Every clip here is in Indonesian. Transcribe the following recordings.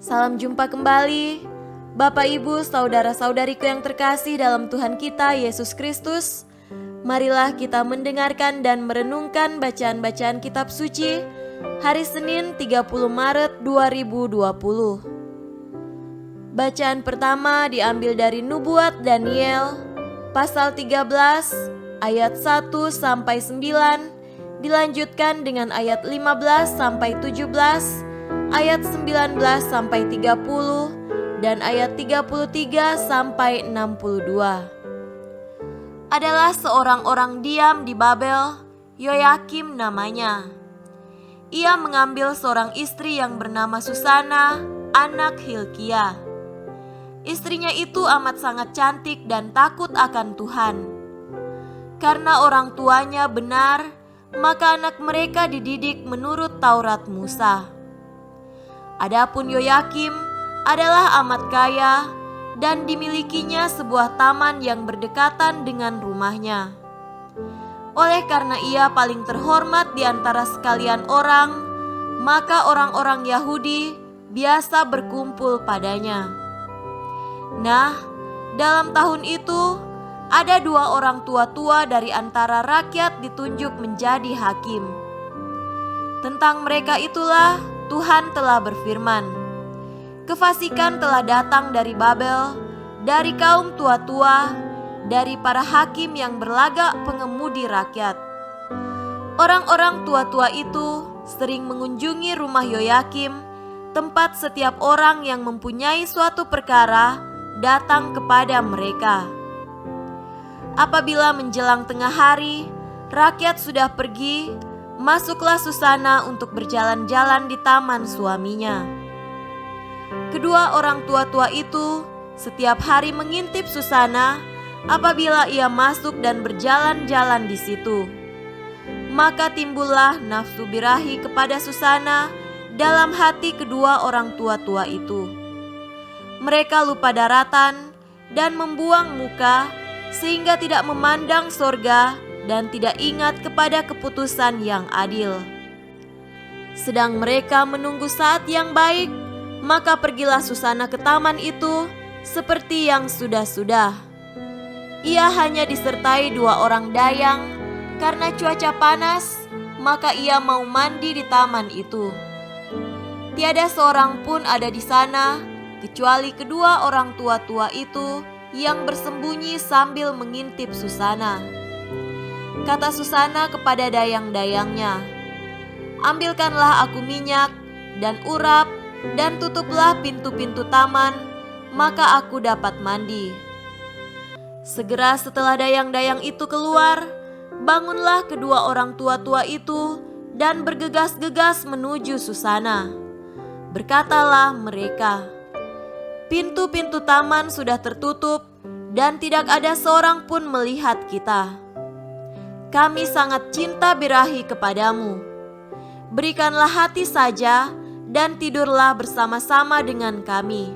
Salam jumpa kembali, Bapak Ibu, saudara-saudariku yang terkasih dalam Tuhan kita Yesus Kristus. Marilah kita mendengarkan dan merenungkan bacaan-bacaan kitab suci hari Senin 30 Maret 2020. Bacaan pertama diambil dari Nubuat Daniel pasal 13 ayat 1 sampai 9, dilanjutkan dengan ayat 15 sampai 17, ayat 19 sampai 30 dan ayat 33 sampai 62. Adalah seorang orang diam di Babel, Yoyakim namanya. Ia mengambil seorang istri yang bernama Susana, anak Hilkia. Istrinya itu amat sangat cantik dan takut akan Tuhan. Karena orang tuanya benar, maka anak mereka dididik menurut Taurat Musa. Adapun Yoyakim adalah amat kaya dan dimilikinya sebuah taman yang berdekatan dengan rumahnya. Oleh karena ia paling terhormat di antara sekalian orang, maka orang-orang Yahudi biasa berkumpul padanya. Nah, dalam tahun itu ada dua orang tua-tua dari antara rakyat ditunjuk menjadi hakim. Tentang mereka itulah Tuhan telah berfirman, "Kefasikan telah datang dari Babel, dari kaum tua-tua, dari para hakim yang berlagak pengemudi rakyat." Orang-orang tua-tua itu sering mengunjungi rumah Yoyakim, tempat setiap orang yang mempunyai suatu perkara datang kepada mereka. Apabila menjelang tengah hari, rakyat sudah pergi, masuklah Susana untuk berjalan-jalan di taman suaminya. Kedua orang tua-tua itu setiap hari mengintip Susana apabila ia masuk dan berjalan-jalan di situ. Maka timbullah nafsu birahi kepada Susana dalam hati kedua orang tua-tua itu. Mereka lupa daratan dan membuang muka sehingga tidak memandang sorga dan tidak ingat kepada keputusan yang adil. Sedang mereka menunggu saat yang baik, maka pergilah Susana ke taman itu seperti yang sudah-sudah. Ia hanya disertai dua orang dayang, karena cuaca panas, maka ia mau mandi di taman itu. Tiada seorang pun ada di sana, kecuali kedua orang tua-tua itu yang bersembunyi sambil mengintip Susana. Kata Susana kepada dayang-dayangnya, "Ambilkanlah aku minyak dan urap dan tutuplah pintu-pintu taman, maka aku dapat mandi." Segera setelah dayang-dayang itu keluar, bangunlah kedua orang tua-tua itu dan bergegas-gegas menuju Susana. Berkatalah mereka, "Pintu-pintu taman sudah tertutup dan tidak ada seorang pun melihat kita. Kami sangat cinta birahi kepadamu. Berikanlah hati saja dan tidurlah bersama-sama dengan kami.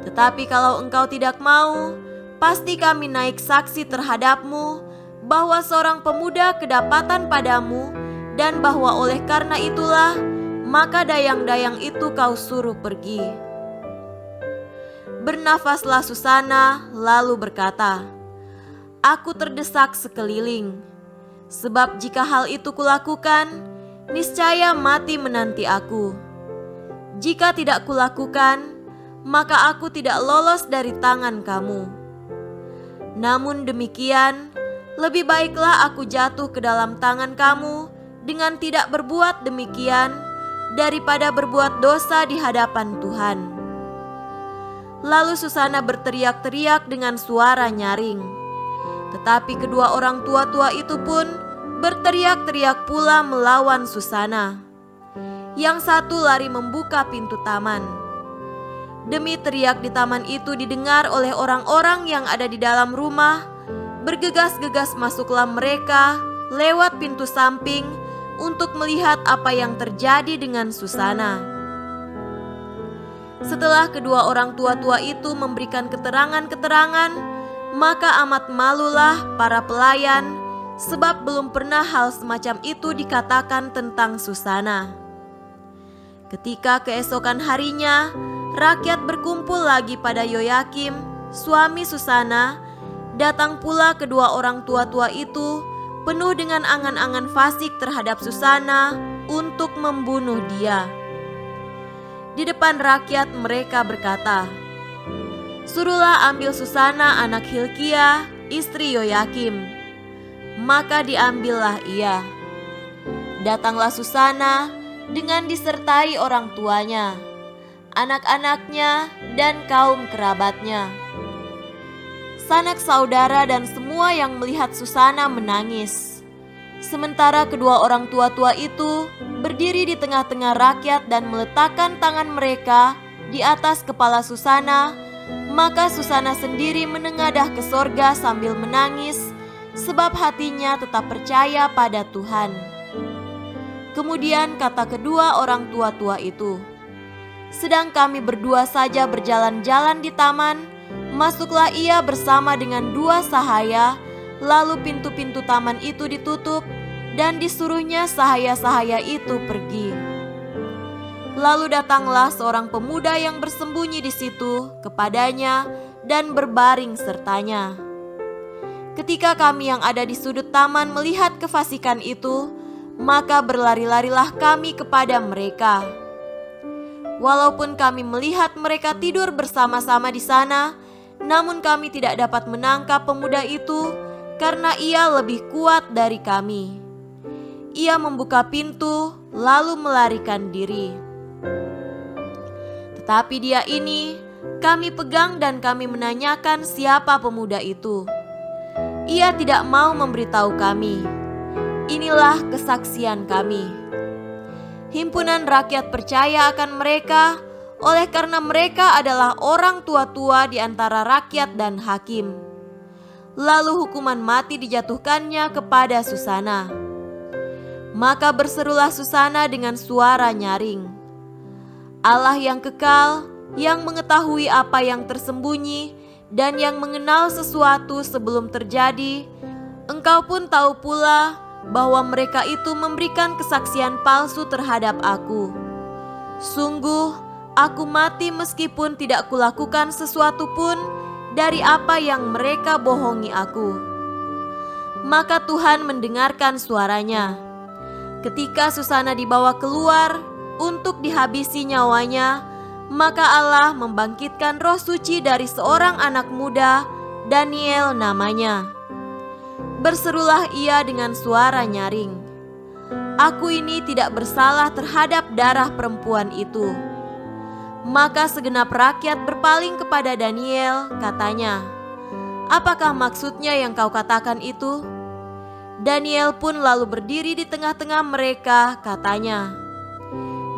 Tetapi kalau engkau tidak mau, pasti kami naik saksi terhadapmu bahwa seorang pemuda kedapatan padamu dan bahwa oleh karena itulah maka dayang-dayang itu kau suruh pergi." Bernafaslah Susana lalu berkata, "Aku terdesak sekeliling. Sebab jika hal itu kulakukan, niscaya mati menanti aku. Jika tidak kulakukan, maka aku tidak lolos dari tangan kamu. Namun demikian, lebih baiklah aku jatuh ke dalam tangan kamu dengan tidak berbuat demikian, daripada berbuat dosa di hadapan Tuhan." Lalu Susana berteriak-teriak dengan suara nyaring. Tetapi kedua orang tua-tua itu pun berteriak-teriak pula melawan Susana. Yang satu lari membuka pintu taman. Demi teriak di taman itu didengar oleh orang-orang yang ada di dalam rumah, bergegas-gegas masuklah mereka lewat pintu samping untuk melihat apa yang terjadi dengan Susana. Setelah kedua orang tua-tua itu memberikan keterangan-keterangan, maka amat malulah para pelayan, sebab belum pernah hal semacam itu dikatakan tentang Susana. Ketika keesokan harinya, rakyat berkumpul lagi pada Yoyakim, suami Susana. Datang pula kedua orang tua-tua itu, penuh dengan angan-angan fasik terhadap Susana untuk membunuh dia. Di depan rakyat mereka berkata, "Suruhlah ambil Susana anak Hilkiah, istri Yoyakim." Maka diambillah ia. Datanglah Susana dengan disertai orang tuanya, anak-anaknya, dan kaum kerabatnya. Sanak saudara dan semua yang melihat Susana menangis. Sementara kedua orang tua-tua itu berdiri di tengah-tengah rakyat dan meletakkan tangan mereka di atas kepala Susana, maka Susana sendiri menengadah ke sorga sambil menangis, sebab hatinya tetap percaya pada Tuhan. Kemudian kata kedua orang tua-tua itu, "Sedang kami berdua saja berjalan-jalan di taman, masuklah ia bersama dengan dua sahaya, lalu pintu-pintu taman itu ditutup, dan disuruhnya sahaya-sahaya itu pergi. Lalu datanglah seorang pemuda yang bersembunyi di situ kepadanya dan berbaring sertanya. Ketika kami yang ada di sudut taman melihat kefasikan itu, maka berlari-larilah kami kepada mereka. Walaupun kami melihat mereka tidur bersama-sama di sana, namun kami tidak dapat menangkap pemuda itu karena ia lebih kuat dari kami. Ia membuka pintu lalu melarikan diri. Tetapi dia ini kami pegang dan kami menanyakan siapa pemuda itu. Ia tidak mau memberitahu kami. Inilah kesaksian kami. Himpunan rakyat percaya akan mereka oleh karena mereka adalah orang tua-tua di antara rakyat dan hakim. Lalu hukuman mati dijatuhkannya kepada Susana. Maka berserulah Susana dengan suara nyaring, "Allah yang kekal, yang mengetahui apa yang tersembunyi dan yang mengenal sesuatu sebelum terjadi, Engkau pun tahu pula bahwa mereka itu memberikan kesaksian palsu terhadap aku. Sungguh, aku mati meskipun tidak kulakukan sesuatu pun dari apa yang mereka bohongi aku." Maka Tuhan mendengarkan suaranya. Ketika Susana dibawa keluar untuk dihabisi nyawanya, maka Allah membangkitkan roh suci dari seorang anak muda, Daniel namanya. Berserulah ia dengan suara nyaring, "Aku ini tidak bersalah terhadap darah perempuan itu." Maka segenap rakyat berpaling kepada Daniel, katanya, "Apakah maksudnya yang kau katakan itu?" Daniel pun lalu berdiri di tengah-tengah mereka, katanya,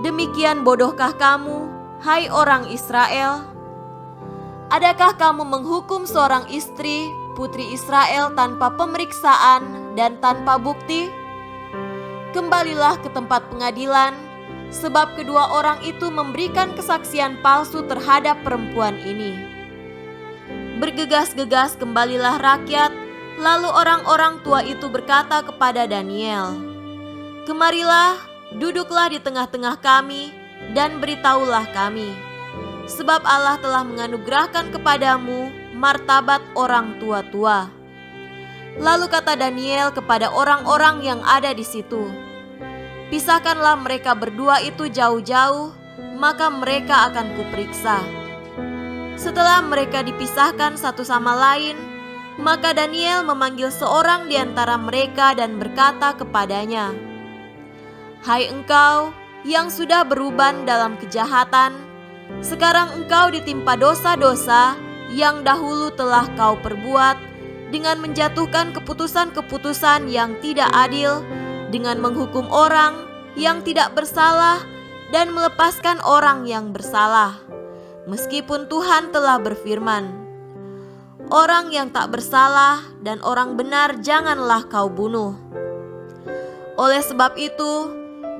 "Demikian bodohkah kamu, hai orang Israel? Adakah kamu menghukum seorang istri, putri Israel tanpa pemeriksaan dan tanpa bukti? Kembalilah ke tempat pengadilan, sebab kedua orang itu memberikan kesaksian palsu terhadap perempuan ini." Bergegas-gegas kembalilah rakyat, lalu orang-orang tua itu berkata kepada Daniel, "Kemarilah, duduklah di tengah-tengah kami, dan beritahulah kami, sebab Allah telah menganugerahkan kepadamu martabat orang tua-tua." Lalu kata Daniel kepada orang-orang yang ada di situ, "Pisahkanlah mereka berdua itu jauh-jauh, maka mereka akan kuperiksa." Setelah mereka dipisahkan satu sama lain, maka Daniel memanggil seorang di antara mereka dan berkata kepadanya, "Hai engkau yang sudah beruban dalam kejahatan, sekarang engkau ditimpa dosa-dosa yang dahulu telah kau perbuat dengan menjatuhkan keputusan-keputusan yang tidak adil, dengan menghukum orang yang tidak bersalah dan melepaskan orang yang bersalah. Meskipun Tuhan telah berfirman, 'Orang yang tak bersalah dan orang benar janganlah kau bunuh.' Oleh sebab itu,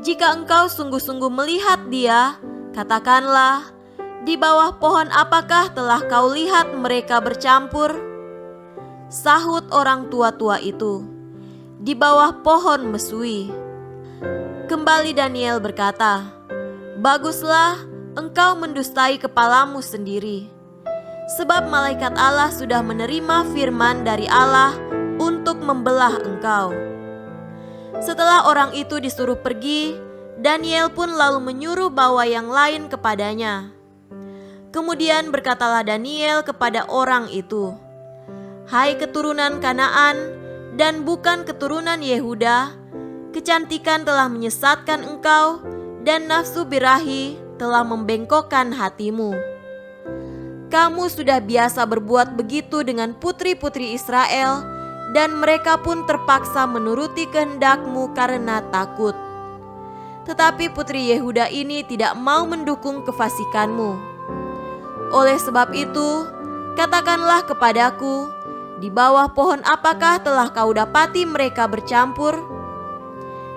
jika engkau sungguh-sungguh melihat dia, katakanlah, di bawah pohon apakah telah kau lihat mereka bercampur?" Sahut orang tua-tua itu, "Di bawah pohon mesui." Kembali Daniel berkata, Baguslah engkau mendustai kepalamu sendiri, sebab malaikat Allah sudah menerima firman dari Allah untuk membelah engkau. Setelah orang itu disuruh pergi, Daniel pun lalu menyuruh bawa yang lain kepadanya. Kemudian berkatalah Daniel kepada orang itu, "Hai keturunan Kanaan dan bukan keturunan Yehuda, kecantikan telah menyesatkan engkau dan nafsu birahi telah membengkokkan hatimu. Kamu sudah biasa berbuat begitu dengan putri-putri Israel, dan mereka pun terpaksa menuruti kehendakmu karena takut. Tetapi putri Yehuda ini tidak mau mendukung kefasikanmu. Oleh sebab itu, katakanlah kepadaku, di bawah pohon apakah telah kau dapati mereka bercampur?"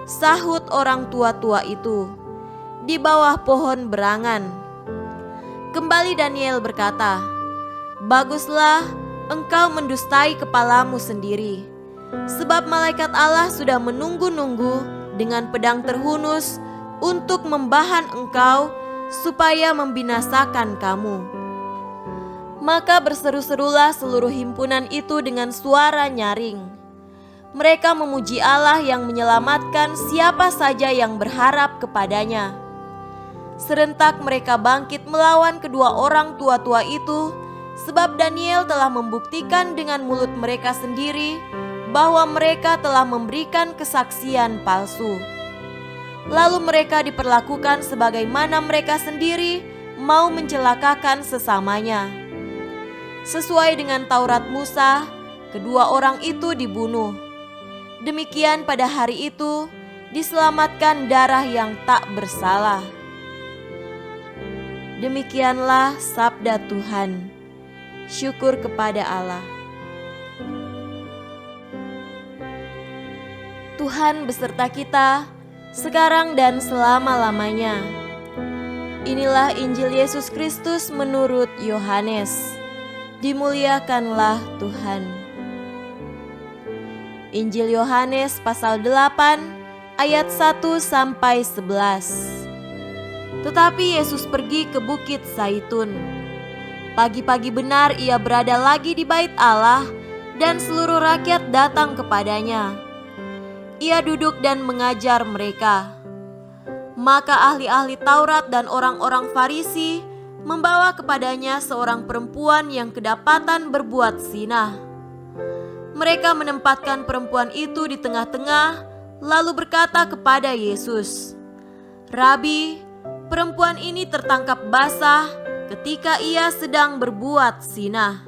Sahut orang tua-tua itu, "Di bawah pohon berangan." Kembali Daniel berkata, "Baguslah engkau mendustai kepalamu sendiri, sebab malaikat Allah sudah menunggu-nunggu dengan pedang terhunus untuk membahan engkau supaya membinasakan kamu." Maka berseru-serulah seluruh himpunan itu dengan suara nyaring. Mereka memuji Allah yang menyelamatkan siapa saja yang berharap kepadanya. Serentak mereka bangkit melawan kedua orang tua-tua itu, sebab Daniel telah membuktikan dengan mulut mereka sendiri bahwa mereka telah memberikan kesaksian palsu. Lalu mereka diperlakukan sebagaimana mereka sendiri mau mencelakakan sesamanya. Sesuai dengan Taurat Musa, kedua orang itu dibunuh. Demikian pada hari itu diselamatkan darah yang tak bersalah. Demikianlah sabda Tuhan. Syukur kepada Allah. Tuhan beserta kita sekarang dan selama-lamanya. Inilah Injil Yesus Kristus menurut Yohanes. Dimuliakanlah Tuhan. Injil Yohanes pasal 8 ayat 1 sampai 11. Tetapi Yesus pergi ke Bukit Zaitun. Pagi-pagi benar ia berada lagi di bait Allah, dan seluruh rakyat datang kepadanya. Ia duduk dan mengajar mereka. Maka ahli-ahli Taurat dan orang-orang Farisi membawa kepadanya seorang perempuan yang kedapatan berbuat zina. Mereka menempatkan perempuan itu di tengah-tengah, lalu berkata kepada Yesus, "Rabi, perempuan ini tertangkap basah ketika ia sedang berbuat zina.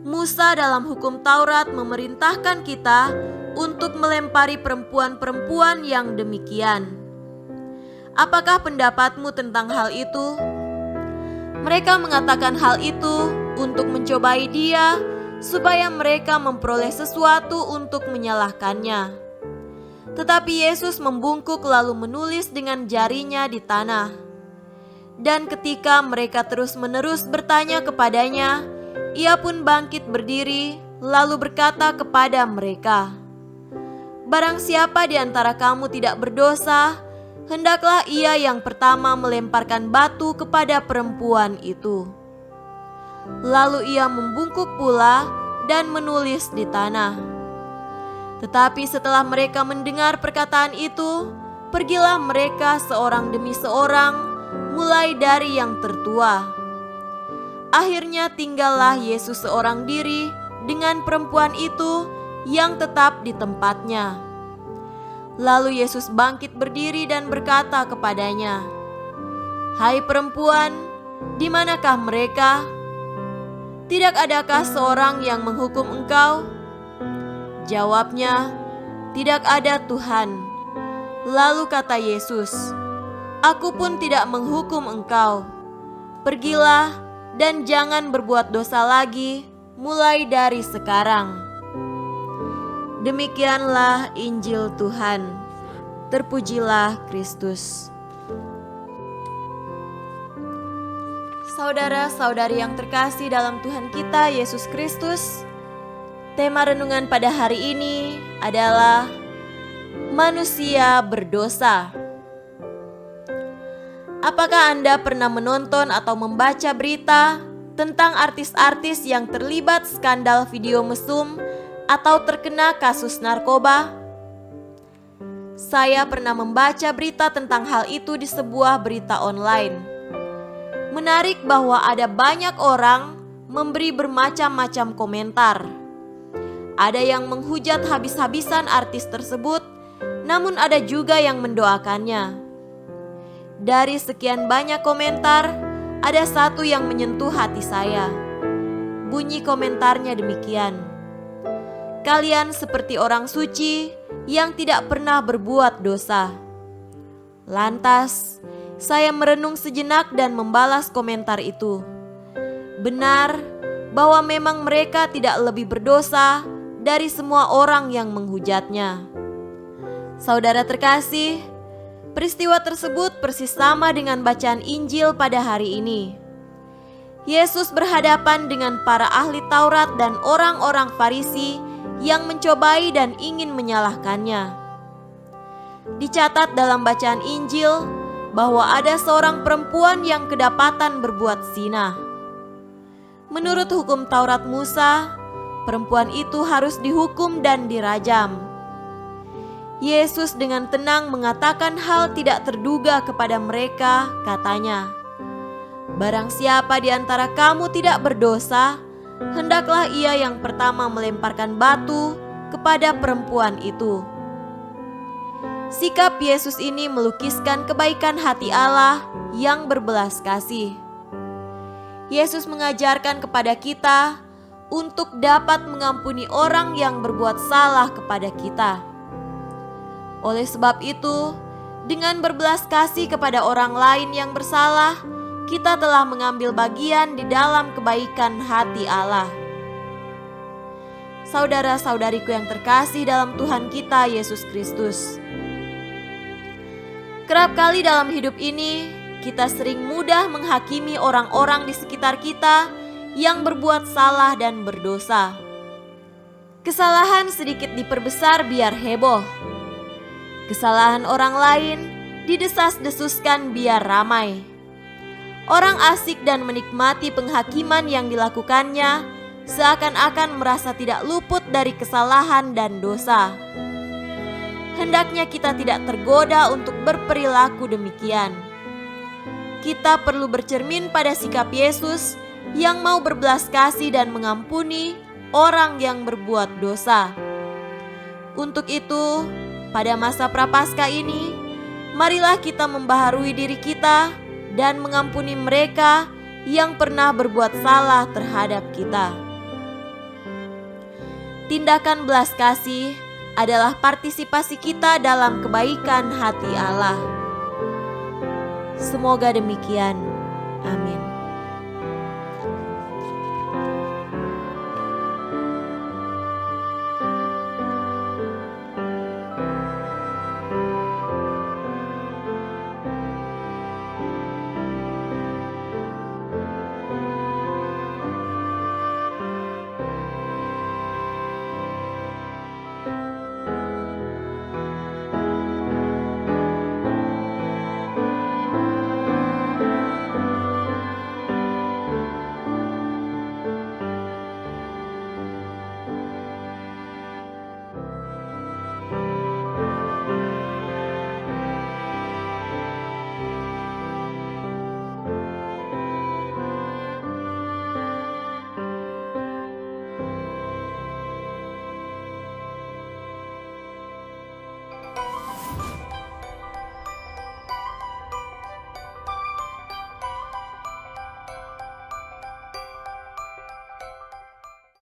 Musa dalam hukum Taurat memerintahkan kita untuk melempari perempuan-perempuan yang demikian. Apakah pendapatmu tentang hal itu?" Mereka mengatakan hal itu untuk mencobai dia, supaya mereka memperoleh sesuatu untuk menyalahkannya. Tetapi Yesus membungkuk lalu menulis dengan jarinya di tanah. Dan ketika mereka terus-menerus bertanya kepadanya, ia pun bangkit berdiri lalu berkata kepada mereka, "Barang siapa di antara kamu tidak berdosa, hendaklah ia yang pertama melemparkan batu kepada perempuan itu." Lalu ia membungkuk pula dan menulis di tanah. Tetapi setelah mereka mendengar perkataan itu, pergilah mereka seorang demi seorang, mulai dari yang tertua. Akhirnya tinggallah Yesus seorang diri dengan perempuan itu yang tetap di tempatnya. Lalu Yesus bangkit berdiri dan berkata kepadanya, "Hai perempuan, di manakah mereka? Tidak adakah seorang yang menghukum engkau?" Jawabnya, "Tidak ada Tuhan." Lalu kata Yesus, "Aku pun tidak menghukum engkau. Pergilah dan jangan berbuat dosa lagi mulai dari sekarang." Demikianlah Injil Tuhan. Terpujilah Kristus. Saudara-saudari yang terkasih dalam Tuhan kita Yesus Kristus, tema renungan pada hari ini adalah manusia berdosa. Apakah Anda pernah menonton atau membaca berita tentang artis-artis yang terlibat skandal video mesum atau terkena kasus narkoba? Saya pernah membaca berita tentang hal itu di sebuah berita online. Menarik bahwa ada banyak orang memberi bermacam-macam komentar. Ada yang menghujat habis-habisan artis tersebut, namun ada juga yang mendoakannya. Dari sekian banyak komentar, ada satu yang menyentuh hati saya. Bunyi komentarnya demikian: "Kalian seperti orang suci yang tidak pernah berbuat dosa." Lantas, saya merenung sejenak dan membalas komentar itu. Benar bahwa memang mereka tidak lebih berdosa dari semua orang yang menghujatnya. Saudara terkasih, peristiwa tersebut persis sama dengan bacaan Injil pada hari ini. Yesus berhadapan dengan para ahli Taurat dan orang-orang Farisi yang mencobai dan ingin menyalahkannya. Dicatat dalam bacaan Injil bahwa ada seorang perempuan yang kedapatan berbuat zina. Menurut hukum Taurat Musa, perempuan itu harus dihukum dan dirajam. Yesus dengan tenang mengatakan hal tidak terduga kepada mereka, katanya, "Barang siapa di antara kamu tidak berdosa, hendaklah ia yang pertama melemparkan batu kepada perempuan itu." Sikap Yesus ini melukiskan kebaikan hati Allah yang berbelas kasih. Yesus mengajarkan kepada kita untuk dapat mengampuni orang yang berbuat salah kepada kita. Oleh sebab itu, dengan berbelas kasih kepada orang lain yang bersalah, kita telah mengambil bagian di dalam kebaikan hati Allah. Saudara-saudariku yang terkasih dalam Tuhan kita Yesus Kristus, kerap kali dalam hidup ini, kita sering mudah menghakimi orang-orang di sekitar kita yang berbuat salah dan berdosa. Kesalahan sedikit diperbesar biar heboh. Kesalahan orang lain didesas-desuskan biar ramai. Orang asik dan menikmati penghakiman yang dilakukannya seakan-akan merasa tidak luput dari kesalahan dan dosa. Hendaknya kita tidak tergoda untuk berperilaku demikian. Kita perlu bercermin pada sikap Yesus yang mau berbelas kasih dan mengampuni orang yang berbuat dosa. Untuk itu, pada masa Prapaskah ini, marilah kita membaharui diri kita dan mengampuni mereka yang pernah berbuat salah terhadap kita. Tindakan belas kasih adalah partisipasi kita dalam kebaikan hati Allah. Semoga demikian. Amin.